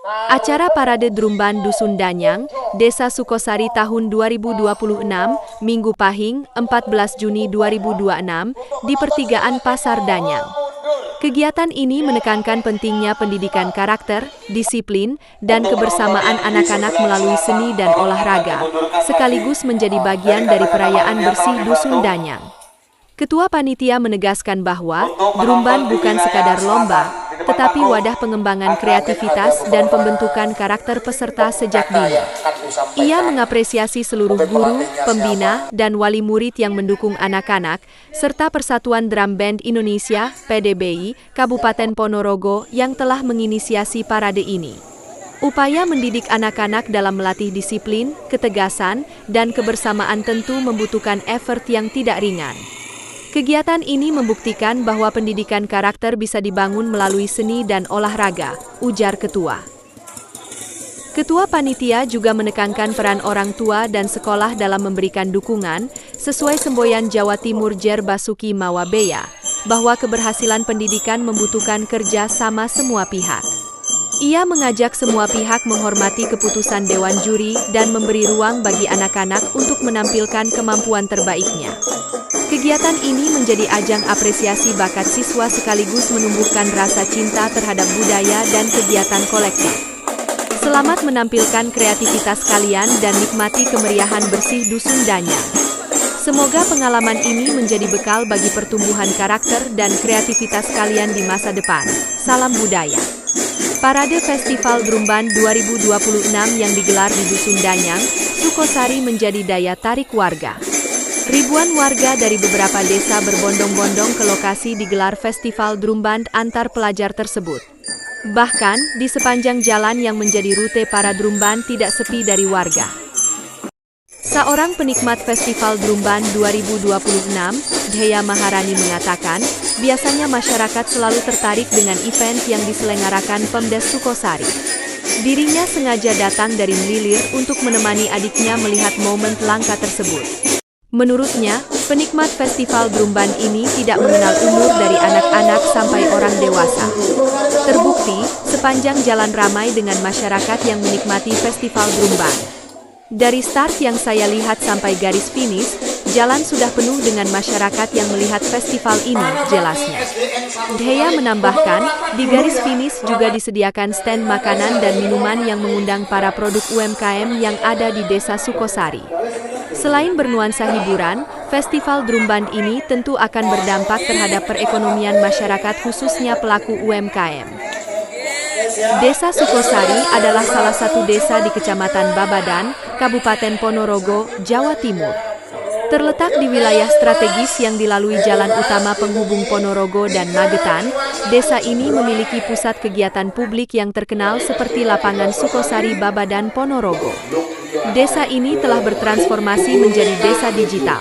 Acara Parade Drumban Dusun Danyang, Desa Sukosari tahun 2026, Minggu Pahing, 14 Juni 2026, di Pertigaan Pasar Danyang. Kegiatan ini menekankan pentingnya pendidikan karakter, disiplin, dan kebersamaan anak-anak melalui seni dan olahraga, sekaligus menjadi bagian dari perayaan bersih Dusun Danyang. Ketua Panitia menegaskan bahwa Drumban bukan sekadar lomba, tetapi wadah pengembangan kreativitas dan pembentukan karakter peserta sejak dini. Ia mengapresiasi seluruh guru, pembina, dan wali murid yang mendukung anak-anak, serta Persatuan Drum Band Indonesia (PDBI) Kabupaten Ponorogo yang telah menginisiasi parade ini. Upaya mendidik anak-anak dalam melatih disiplin, ketegasan, dan kebersamaan tentu membutuhkan effort yang tidak ringan. Kegiatan ini membuktikan bahwa pendidikan karakter bisa dibangun melalui seni dan olahraga, ujar Ketua. Ketua Panitia juga menekankan peran orang tua dan sekolah dalam memberikan dukungan, sesuai semboyan Jawa Timur Jer Basuki Mawabeya, bahwa keberhasilan pendidikan membutuhkan kerja sama semua pihak. Ia mengajak semua pihak menghormati keputusan Dewan Juri dan memberi ruang bagi anak-anak untuk menampilkan kemampuan terbaiknya. Kegiatan ini menjadi ajang apresiasi bakat siswa sekaligus menumbuhkan rasa cinta terhadap budaya dan kegiatan kolektif. Selamat menampilkan kreativitas kalian dan nikmati kemeriahan bersih Dusun Danyang. Semoga pengalaman ini menjadi bekal bagi pertumbuhan karakter dan kreativitas kalian di masa depan. Salam budaya. Parade Festival Drumban 2026 yang digelar di Dusun Danyang, Sukosari menjadi daya tarik warga. Ribuan warga dari beberapa desa berbondong-bondong ke lokasi digelar festival Drumban antar pelajar tersebut. Bahkan, di sepanjang jalan yang menjadi rute para Drumban tidak sepi dari warga. Seorang penikmat festival Drumban 2026, Dhea Maharani mengatakan, biasanya masyarakat selalu tertarik dengan event yang diselenggarakan Pemdes Sukosari. Dirinya sengaja datang dari Melilir untuk menemani adiknya melihat momen langka tersebut. Menurutnya, penikmat festival Drumban ini tidak mengenal umur dari anak-anak sampai orang dewasa. Terbukti, sepanjang jalan ramai dengan masyarakat yang menikmati festival Drumban. Dari start yang saya lihat sampai garis finish, jalan sudah penuh dengan masyarakat yang melihat festival ini, jelasnya. Dhea menambahkan, di garis finish juga disediakan stand makanan dan minuman yang mengundang para produk UMKM yang ada di Desa Sukosari. Selain bernuansa hiburan, festival Drumban ini tentu akan berdampak terhadap perekonomian masyarakat khususnya pelaku UMKM. Desa Sukosari adalah salah satu desa di Kecamatan Babadan, Kabupaten Ponorogo, Jawa Timur. Terletak di wilayah strategis yang dilalui jalan utama penghubung Ponorogo dan Magetan, desa ini memiliki pusat kegiatan publik yang terkenal seperti Lapangan Sukosari Babadan Ponorogo. Desa ini telah bertransformasi menjadi desa digital.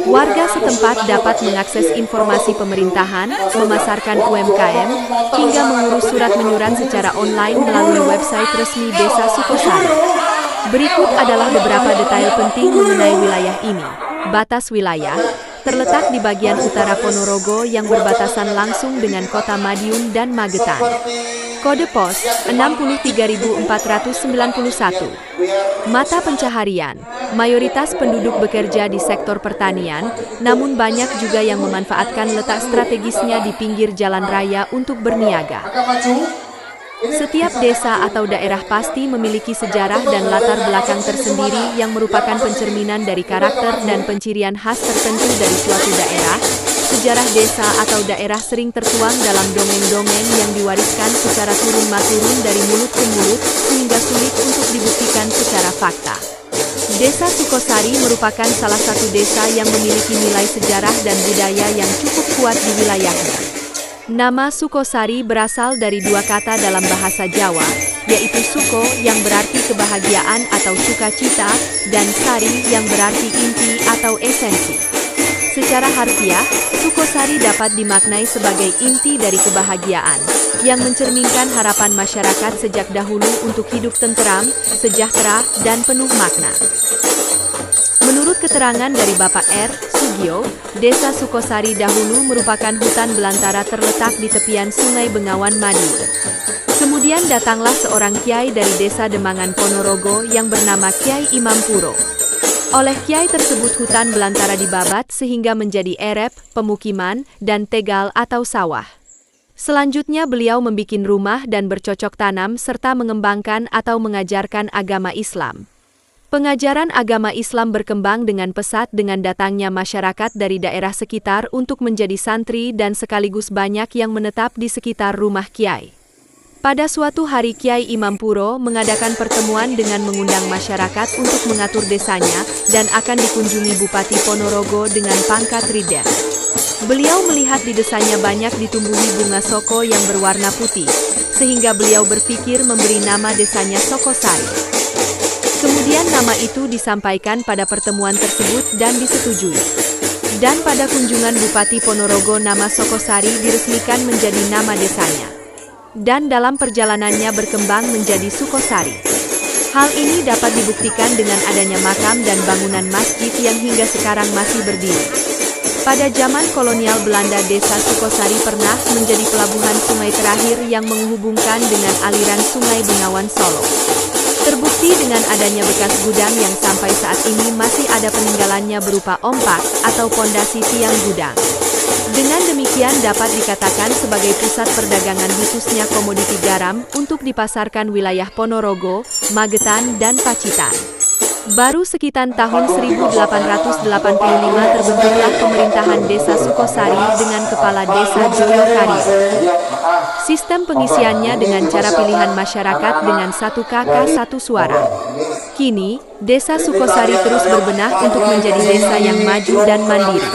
Warga setempat dapat mengakses informasi pemerintahan, memasarkan UMKM, hingga mengurus surat menyurat secara online melalui website resmi Desa Sukosari. Berikut adalah beberapa detail penting mengenai wilayah ini. Batas wilayah, terletak di bagian utara Ponorogo yang berbatasan langsung dengan kota Madiun dan Magetan. Kode pos 63491. Mata pencaharian, mayoritas penduduk bekerja di sektor pertanian, namun banyak juga yang memanfaatkan letak strategisnya di pinggir jalan raya untuk berniaga. Setiap desa atau daerah pasti memiliki sejarah dan latar belakang tersendiri yang merupakan pencerminan dari karakter dan pencirian khas tertentu dari suatu daerah. Sejarah desa atau daerah sering tertuang dalam dongeng-dongeng yang diwariskan secara turun-temurun dari mulut ke mulut, sehingga sulit untuk dibuktikan secara fakta. Desa Sukosari merupakan salah satu desa yang memiliki nilai sejarah dan budaya yang cukup kuat di wilayahnya. Nama Sukosari berasal dari dua kata dalam bahasa Jawa, yaitu suko yang berarti kebahagiaan atau sukacita, dan sari yang berarti inti atau esensi. Secara harfiah, Sukosari dapat dimaknai sebagai inti dari kebahagiaan, yang mencerminkan harapan masyarakat sejak dahulu untuk hidup tenteram, sejahtera, dan penuh makna. Menurut keterangan dari Bapak R. Sugio, Desa Sukosari dahulu merupakan hutan belantara terletak di tepian Sungai Bengawan Madiun. Kemudian datanglah seorang kiai dari Desa Demangan Ponorogo yang bernama Kiai Imam Puro. Oleh kiai tersebut hutan belantara dibabat sehingga menjadi erep, pemukiman, dan tegal atau sawah. Selanjutnya beliau membikin rumah dan bercocok tanam serta mengembangkan atau mengajarkan agama Islam. Pengajaran agama Islam berkembang dengan pesat dengan datangnya masyarakat dari daerah sekitar untuk menjadi santri dan sekaligus banyak yang menetap di sekitar rumah kiai. Pada suatu hari Kiai Imam Puro mengadakan pertemuan dengan mengundang masyarakat untuk mengatur desanya dan akan dikunjungi Bupati Ponorogo dengan pangkat Rida. Beliau melihat di desanya banyak ditumbuhi bunga soko yang berwarna putih, sehingga beliau berpikir memberi nama desanya Sukosari. Kemudian nama itu disampaikan pada pertemuan tersebut dan disetujui. Dan pada kunjungan Bupati Ponorogo nama Sukosari diresmikan menjadi nama desanya. Dan dalam perjalanannya berkembang menjadi Sukosari. Hal ini dapat dibuktikan dengan adanya makam dan bangunan masjid yang hingga sekarang masih berdiri. Pada zaman kolonial Belanda, Desa Sukosari pernah menjadi pelabuhan sungai terakhir yang menghubungkan dengan aliran Sungai Bengawan Solo. Terbukti dengan adanya bekas gudang yang sampai saat ini masih ada peninggalannya berupa ompak atau pondasi tiang gudang. Dengan demikian dapat dikatakan sebagai pusat perdagangan khususnya komoditi garam untuk dipasarkan wilayah Ponorogo, Magetan, dan Pacitan. Baru sekitar tahun 1885 terbentuklah pemerintahan Desa Sukosari dengan Kepala Desa Joyo Karyo. Sistem pengisiannya dengan cara pilihan masyarakat dengan 1 kakak 1 suara. Kini, Desa Sukosari terus berbenah untuk menjadi desa yang maju dan mandiri.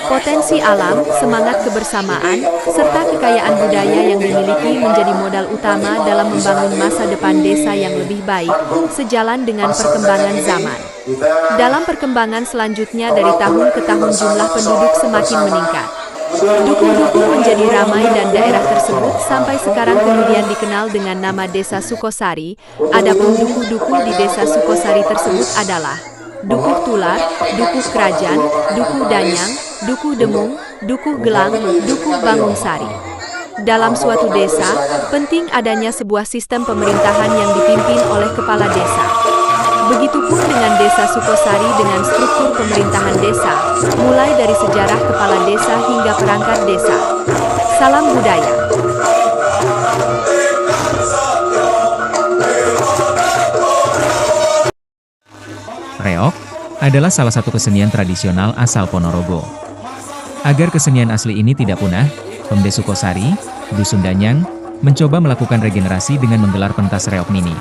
Potensi alam, semangat kebersamaan, serta kekayaan budaya yang dimiliki menjadi modal utama dalam membangun masa depan desa yang lebih baik, sejalan dengan perkembangan zaman. Dalam perkembangan selanjutnya dari tahun ke tahun jumlah penduduk semakin meningkat. Dukuh-dukuh menjadi ramai dan daerah tersebut sampai sekarang kemudian dikenal dengan nama Desa Sukosari. Adapun dukuh-dukuh di Desa Sukosari tersebut adalah Dukuh Tular, Dukuh Kerajaan, Dukuh Danyang, Dukuh Demung, Dukuh Gelang, Dukuh Bangunsari. Dalam suatu desa, penting adanya sebuah sistem pemerintahan yang dipimpin oleh kepala desa. Begitupun dengan Desa Sukosari dengan struktur pemerintahan desa, mulai dari sejarah kepala desa hingga perangkat desa. Salam budaya. Reog adalah salah satu kesenian tradisional asal Ponorogo. Agar kesenian asli ini tidak punah, Pemda Sukosari, Dusun Danyang, mencoba melakukan regenerasi dengan menggelar pentas reog mini.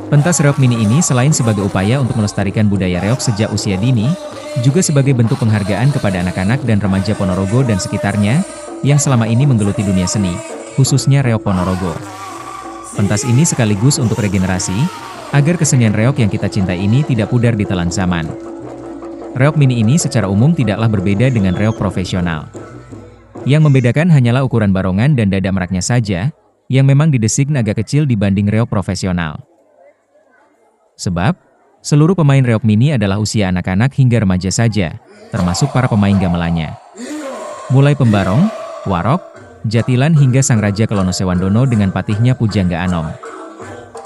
Pentas reog mini ini selain sebagai upaya untuk melestarikan budaya reog sejak usia dini, juga sebagai bentuk penghargaan kepada anak-anak dan remaja Ponorogo dan sekitarnya, yang selama ini menggeluti dunia seni, khususnya reog Ponorogo. Pentas ini sekaligus untuk regenerasi, agar kesenian reog yang kita cintai ini tidak pudar di telan zaman. Reog mini ini secara umum tidaklah berbeda dengan reog profesional. Yang membedakan hanyalah ukuran barongan dan dada meraknya saja, yang memang didesain agak kecil dibanding reog profesional. Sebab, seluruh pemain reog mini adalah usia anak-anak hingga remaja saja, termasuk para pemain gamelannya. Mulai pembarong, warok, jatilan hingga sang raja Kelono Sewandono dengan patihnya Pujangga Anom.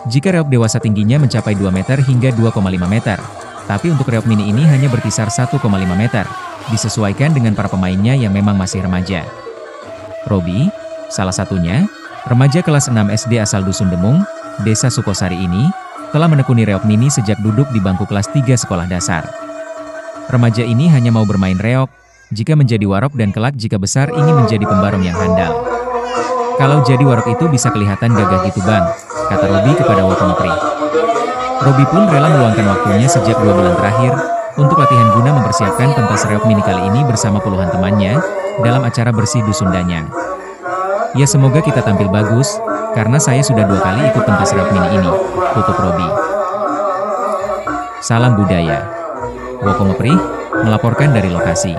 Jika reog dewasa tingginya mencapai 2 meter hingga 2,5 meter, tapi untuk reog mini ini hanya berkisar 1,5 meter, disesuaikan dengan para pemainnya yang memang masih remaja. Robi, salah satunya, remaja kelas 6 SD asal Dusun Demung, Desa Sukosari ini, telah menekuni reog mini sejak duduk di bangku kelas 3 sekolah dasar. Remaja ini hanya mau bermain reog, jika menjadi warok dan kelak jika besar ingin menjadi pembarong yang handal. Kalau jadi warok itu bisa kelihatan gagah gitu bang, kata Robi kepada Wokomopri. Robi pun rela meluangkan waktunya sejak 2 bulan terakhir, untuk latihan guna mempersiapkan pentas reog mini kali ini bersama puluhan temannya, dalam acara bersih Dusun Danyang. Ya semoga kita tampil bagus, karena saya sudah 2 kali ikut pentas reog mini ini, tutup Robi. Salam budaya. Wokomopri, melaporkan dari lokasi.